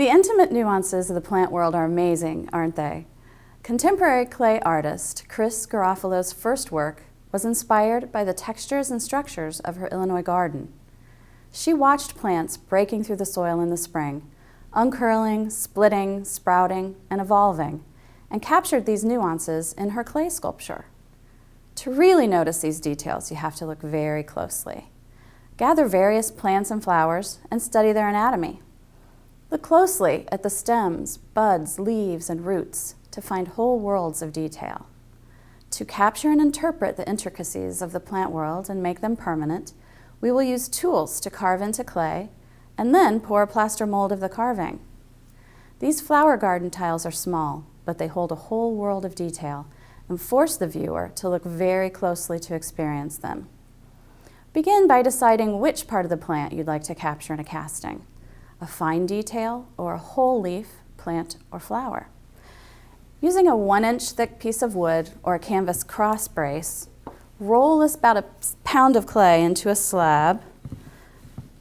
The intimate nuances of the plant world are amazing, aren't they? Contemporary clay artist Chris Garofalo's first work was inspired by the textures and structures of her Illinois garden. She watched plants breaking through the soil in the spring, uncurling, splitting, sprouting, and evolving, and captured these nuances in her clay sculpture. To really notice these details, you have to look very closely. Gather various plants and flowers and study their anatomy. Look closely at the stems, buds, leaves, and roots to find whole worlds of detail. To capture and interpret the intricacies of the plant world and make them permanent, we will use tools to carve into clay and then pour a plaster mold of the carving. These flower garden tiles are small, but they hold a whole world of detail and force the viewer to look very closely to experience them. Begin by deciding which part of the plant you'd like to capture in a casting, a fine detail or a whole leaf, plant, or flower. Using a 1-inch thick piece of wood or a canvas cross brace, roll this about a pound of clay into a slab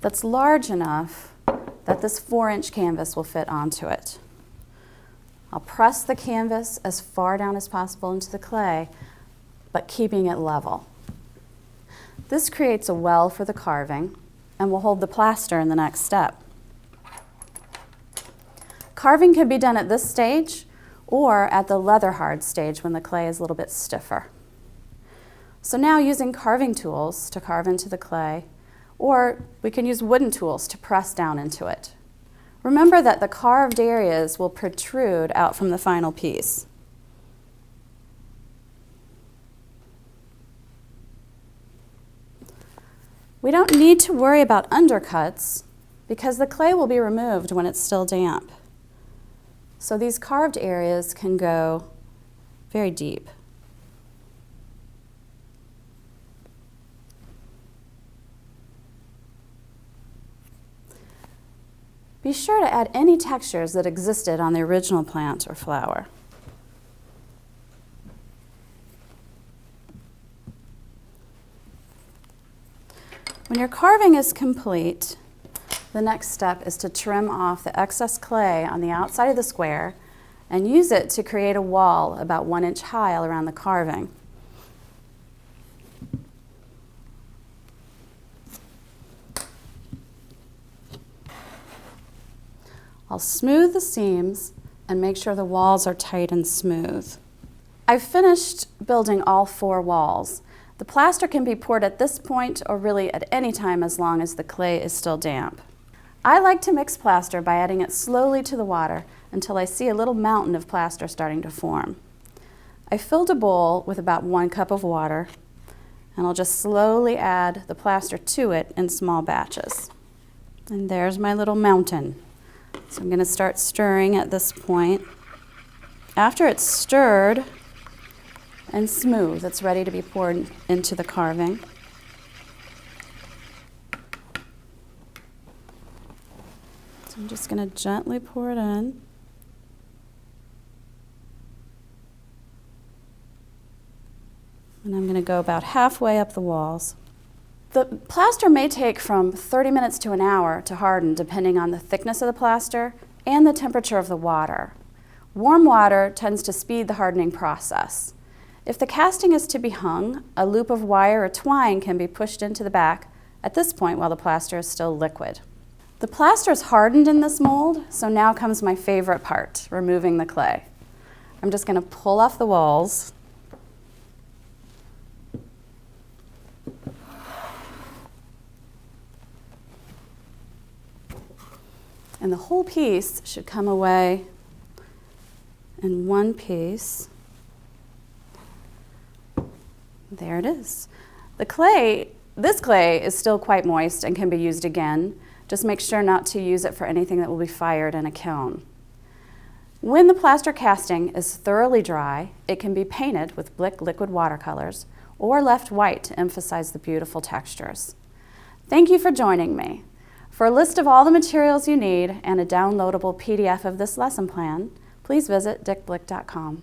that's large enough that this 4-inch canvas will fit onto it. I'll press the canvas as far down as possible into the clay, but keeping it level. This creates a well for the carving and will hold the plaster in the next step. Carving can be done at this stage or at the leather hard stage when the clay is a little bit stiffer. So now using carving tools to carve into the clay, or we can use wooden tools to press down into it. Remember that the carved areas will protrude out from the final piece. We don't need to worry about undercuts because the clay will be removed when it's still damp. So these carved areas can go very deep. Be sure to add any textures that existed on the original plant or flower. When your carving is complete, the next step is to trim off the excess clay on the outside of the square and use it to create a wall about 1 inch high all around the carving. I'll smooth the seams and make sure the walls are tight and smooth. I've finished building all 4 walls. The plaster can be poured at this point or really at any time as long as the clay is still damp. I like to mix plaster by adding it slowly to the water until I see a little mountain of plaster starting to form. I filled a bowl with about 1 cup of water, and I'll just slowly add the plaster to it in small batches. And there's my little mountain. So I'm going to start stirring at this point. After it's stirred and smooth, it's ready to be poured into the carving. So I'm just going to gently pour it in. And I'm going to go about halfway up the walls. The plaster may take from 30 minutes to an hour to harden depending on the thickness of the plaster and the temperature of the water. Warm water tends to speed the hardening process. If the casting is to be hung, a loop of wire or twine can be pushed into the back at this point while the plaster is still liquid. The plaster is hardened in this mold, so now comes my favorite part, removing the clay. I'm just going to pull off the walls. And the whole piece should come away in one piece. There it is. This clay is still quite moist and can be used again. Just make sure not to use it for anything that will be fired in a kiln. When the plaster casting is thoroughly dry, it can be painted with Blick liquid watercolors or left white to emphasize the beautiful textures. Thank you for joining me. For a list of all the materials you need and a downloadable PDF of this lesson plan, please visit dickblick.com.